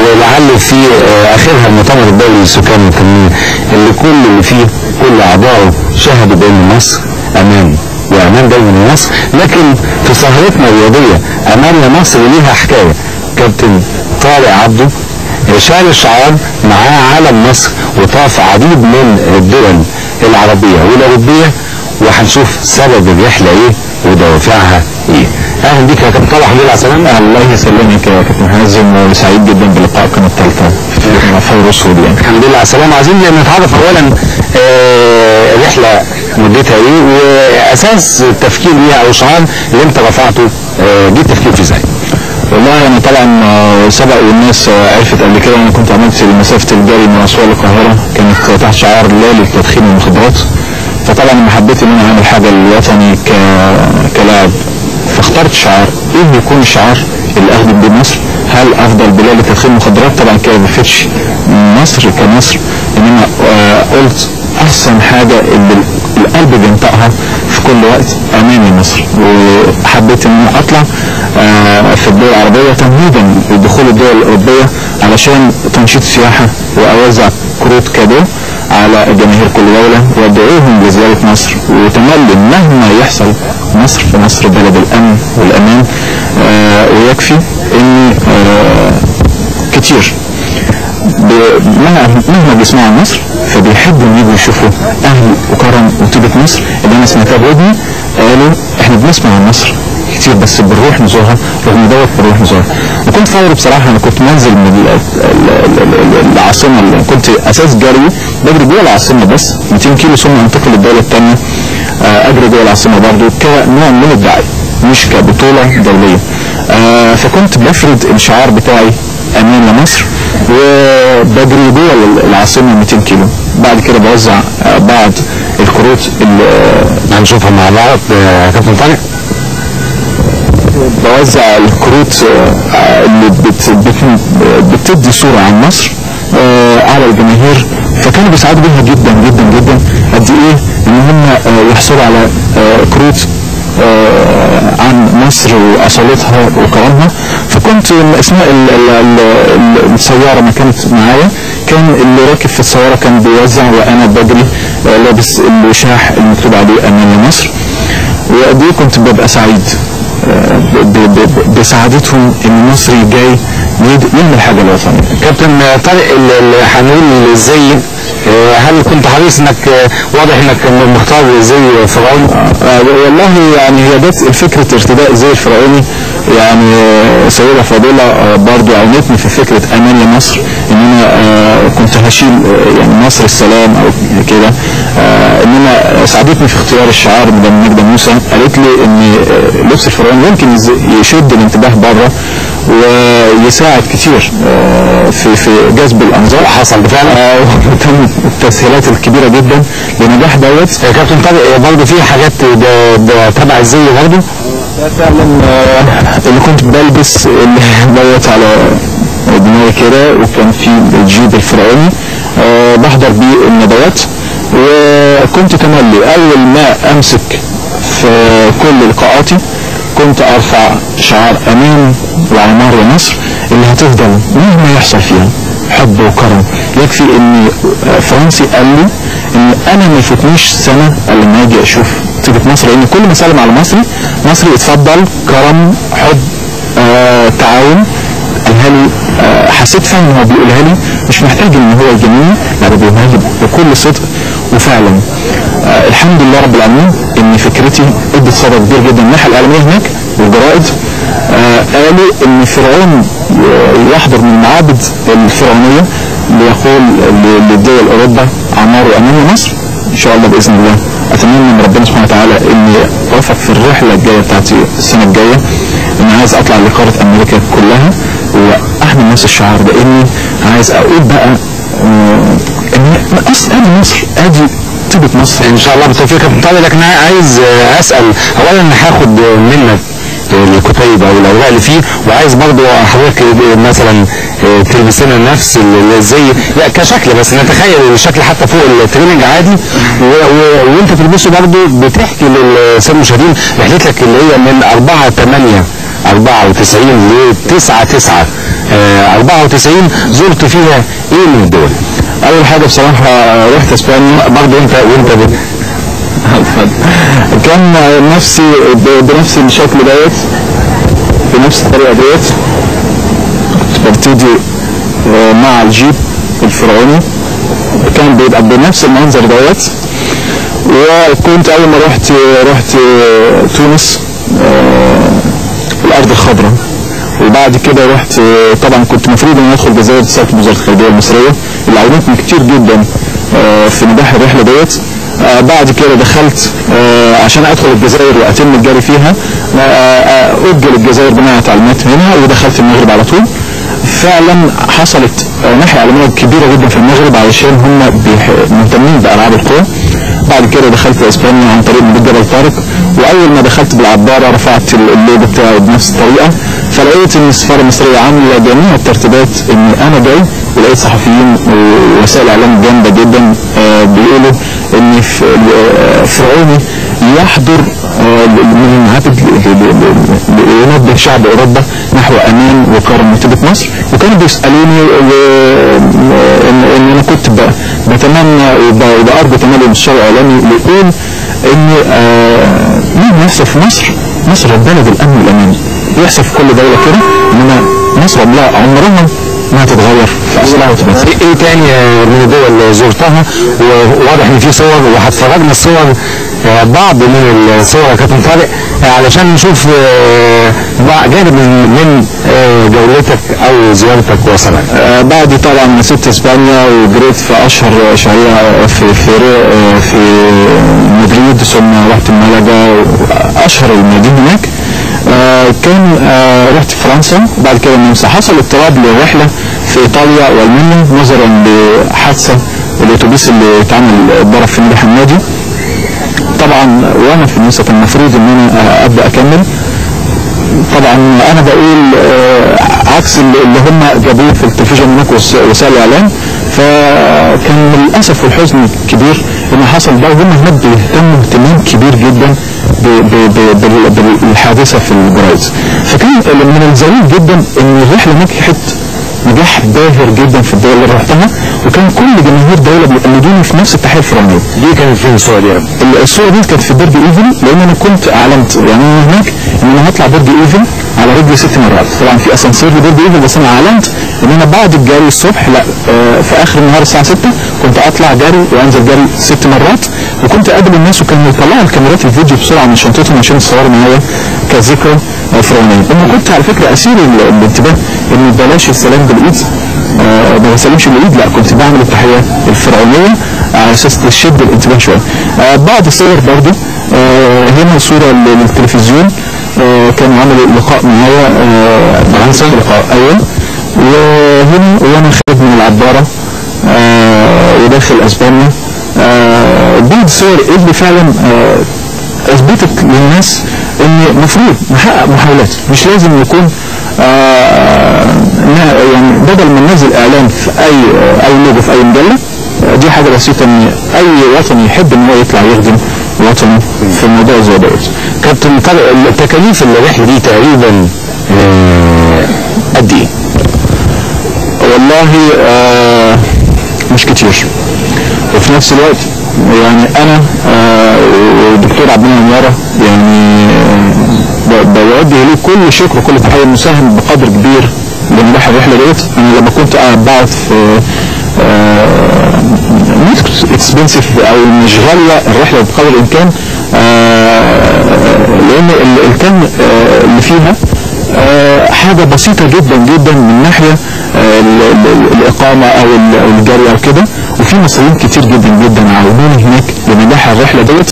ولعل في اخرها المؤتمر الدولي للسكان المكملين اللي كل اللي فيه كل اعضائه شهدوا بان مصر امان وامان دايما لمصر. لكن في سهرتنا الرياضيه امان لمصر ليها حكايه. كابتن طارق عبده شال الشعار معاه علم مصر وطاف عديد من الدول العربيه والاوروبيه، وهنشوف سبب الرحله ايه ودوافعها ايه. اهلا بيك يا كابتن طارق، الحمد لله على السلامه. الله يسلمك يا كابتن حازم، وسعيد جدا بلقاء القناه الثالثه في فيروس ودي. الحمد لله على السلامه. عايزين نتعرف اولا الرحله مدتها ايه واساس التفكير ليها او الشعار اللي انت رفعته جه التفكير فيه ازاي؟ والله انا طبعا سبق والناس عرفت قبل كده انا كنت عملت مسافه الجري من اسوان للقاهره، كانت تحت شعار لا للتدخين والمخدرات. فطبعا لما حبيت ان انا اعمل حاجه للوطني كلاعب، فاخترت شعار ايه يكون الشعار اللي اخدم بيه مصر. هل افضل بلاد لتدخين المخدرات؟ طبعا كده ما فيش مصر كمصر، انما قلت احسن حاجه اللي القلب بينطقها في كل وقت امان لمصر. وحبيت ان انا اطلع في الدول العربيه تمهيدا لدخول الدول الاوروبيه علشان تنشيط السياحه، واوزع كروت كادو على جماهير كل دوله وادعوهم لزياره مصر، وتملي مهما يحصل مصر في مصر بلد الامن والامان. ويكفي ان كتير مهما بيسمعوا عن مصر فبيحبوا ان يجوا يشوفوا اهل وكرم وطيبه مصر. اللي انا سمعتها بودني قالوا احنا بنسمع عن مصر كتير بس بنروح نزورها، رغم دوت بنروح نزورها. وكنت فاضي بصراحه، انا كنت منزل من العاصمه اللي كنت اساس جري بجري جوه العاصمه بس 200 كيلو ثم انتقل للدوله الثانيه اجري جوه العاصمه برضه كنوع من الدعايه مش كبطوله دوليه. فكنت بفرض الشعار بتاعي امان لمصر وبجري جوه العاصمه 200 كيلو. بعد كده بوزع بعض الكروت اللي هنشوفها مع بعض يا كابتن طارق. بوزع الكروت اللي بتدي صوره عن مصر على الجماهير، فكانوا بيساعدوا بيها جدا جدا جدا. قد ايه ان هم يحصلوا على كروت عن مصر واصالتها وكرمها. فكنت اثناء السياره ما كانت معايا كان اللي راكب في السياره كان بيوزع وانا بجري لابس الوشاح المكتوب عليه امان لمصر. وقد ايه كنت ببقى سعيد بسعادتهم ان مصري جاي يعمل حاجه للوطن. كابتن طارق، هنقول ازاي هل كنت حريص انك واضح انك مختار زي فرعوني؟ والله يعني هي جت فكره ارتداء زي الفرعوني، يعني سيدة فاضلة برضو عينتني في فكرة امان لمصر، ان انا كنت هشيل يعني مصر السلام او كده. انما ساعدتني في اختيار الشعار من نجدة موسى، قالت لي ان لبس الفرعوني يمكن يشد الانتباه بره ويساعد كتير في جذب الانظار. حصل بالفعل وتم التسهيلات الكبيره جدا لنجاح دوت. كابتن طارق برضه في حاجات تبع الزي برضه فعلا اللي كنت بلبس اللي دوت على دماغي كده، وكان في الجيب الفرعوني بحضر بيه الندوات. وكنت تملي اول ما امسك في كل لقاءاتي كنت ارفع شعار امان وعمار لمصر اللي هتفضل مهما يحصل فيها حب وكرم. يكفي ان فرنسي قال لي ان انا ما يفوتنيش سنه الا لما اجي اشوف طيبه مصر، لان كل ما اسلم على مصري اتفضل كرم حب تعاون. قالها لي حسيت فعلا ان هو بيقولها لي مش محتاج ان هو يجاملني، لا ده بيقولها لي بكل صدق. وفعلا الحمد لله رب العالمين ان فكرتي ادت صدى كبير جدا من الناحيه الاعلاميه هناك والجرائد. قالوا ان فرعون يحضر من المعابد الفرعونيه ليقول للدول اوروبا عمار وامان لمصر. ان شاء الله باذن الله اتمنى من ربنا سبحانه وتعالى اني اوفق في الرحله الجايه بتاعتي السنه الجايه. انا عايز اطلع لقاره امريكا كلها واحمل نفس الشعار ده، اني عايز اقول بقى ان ادي مصر، ادي طيبه مصر. ان شاء الله بالتوفيق يا كابتن طارق. لكن عايز اسال اولا هاخد منك الكتيب او الاوراق اللي فيه، وعايز برضه حضرتك مثلا تلبس لنا نفس زي لا كشكل، بس نتخيل الشكل حتى فوق التريننج عادي، وانت تلبسه برضه بتحكي للساده المشاهدين رحلتك اللي هي من 4/8 94 ل 9/9 94 زرت فيها ايه من الدول؟ اول حاجه بصراحه رحت اسبانيا برضه وانت كان نفسي بنفس الشكل دوت بنفس الطريقه ديت. كنت ببتدي مع الجيب الفرعوني، كان بيبقى بنفس المنظر دوت. وكنت اول ما رحت تونس الارض الخضراء، وبعد كده رحت طبعا كنت مفروض ان ادخل الجزائر اتصلت بوزاره الخارجيه المصريه اللي عاونتني كتير جدا في نجاح الرحله ديت. بعد كده دخلت عشان ادخل الجزائر واتم الجري فيها، اجل الجزائر بناء على تعليمات هنا، ودخلت المغرب على طول. فعلا حصلت ناحيه علميه كبيره جدا في المغرب علشان هم مهتمين بالعاب القوى. بعد كده دخلت اسبانيا عن طريق مدير جبل طارق، واول ما دخلت بالعباره رفعت اللوجو بتاعي بنفس الطريقه، فلقيت ان السفاره المصريه عامله جميع الترتيبات ان انا جاي، ولقيت صحفيين ووسائل اعلام جامده جدا بيقولوا ان فرعوني يحضر من معابد لينبه شعب اوروبا نحو امان وكرم وطيبه مصر. وكانوا بيسالوني ان انا كنت بتمنى وبارجو تملي من الشارع الاعلامي يقول ان مين يحصل في مصر؟ مصر بلد الامن والامان، يحصل في كل دوله كده، انما مصر لا عمرها ما هتتغير في اصلها وتبقى. ايه تاني من الدول زرتها؟ وواضح ان في صور، وهتفرجنا الصور بعض من الصور يا كابتن طارق علشان نشوف جانب من جولتك او زيارتك وصلت. بعد طبعا ما سبت اسبانيا وجريت في اشهر شهريه في مدريد، ثم رحت مالاجا اشهر المدينه هناك. كان رحت فرنسا، بعد كده النمسا. حصل اضطراب لرحله في ايطاليا والمانيا نظرا لحادثه الاتوبيس اللي اتضرب في نادي حمادي. طبعا وانا في النمسا كان المفروض ان انا ابدا اكمل. طبعا انا بقول عكس اللي هم جابوه في التلفزيون هناك وسائل الاعلام، فكان للاسف والحزن الكبير ان حصل ده، وهم هناك بيهتموا اهتمام كبير جدا بالحادثه في الجرايد. فكان من الظريف جدا ان الرحله نجحت نجاح باهر جدا في الدول اللي رحتها، وكان كل جماهير دوله بيقلدوني في نفس التحيه الفرعونيه. دي كانت فين الصوره دي؟ الصوره دي كانت في برج ايفل، لان انا كنت اعلنت يعني هناك ان انا هطلع برج ايفل على رجلي 6 مرات. طبعا في اسانسير لبرج ايفل، بس انا اعلنت ان انا بعد الجري الصبح لا في اخر النهار الساعه 6 كنت اطلع جري وانزل جري 6 مرات، وكنت اقابل الناس وكانوا يطلعوا الكاميرات الفيديو بسرعه من شنطتهم عشان يصوروا معايا كذكرى فرعونيه. انا كنت على فكره اسير الانتباه ان بلاش السلام بالايد، ما بسلمش بالايد، لا كنت بعمل التحيه الفرعونيه على اساس تشد الانتباه شويه. بعض الصور برضو هنا صوره للتلفزيون، كانوا عملوا لقاء معايا فرنسا لقاء ايوه، وهنا وانا خارج من العباره وداخل اسبانيا. بعض الصور اللي فعلا اثبتت للناس ان المفروض نحقق محاولات، مش لازم يكون يعني بدل ما ننزل اعلان في اي لوجو في اي مجله. دي حاجه بسيطه ان اي وطني يحب ان هو يطلع يخدم وطنه في الموضوع زي دوت. كابتن طارق، التكاليف الرحله دي تقريبا قد ايه؟ والله مش كتير، وفي نفس الوقت يعني انا والدكتور عبد المنعم يارا يعني بوجه له كل شكر وكل تحيه، مساهم بقدر كبير لنجاح الرحله ديت. انا لما كنت بقعد في مش اكسبنسيف او مش غاليه الرحله بقدر الامكان، لان الكم اللي فيها حاجه بسيطه جدا جدا من ناحيه الاقامه او الجري او كده، وفي مصريين كتير جدا جدا عاونوني هناك لنجاح الرحله ديت.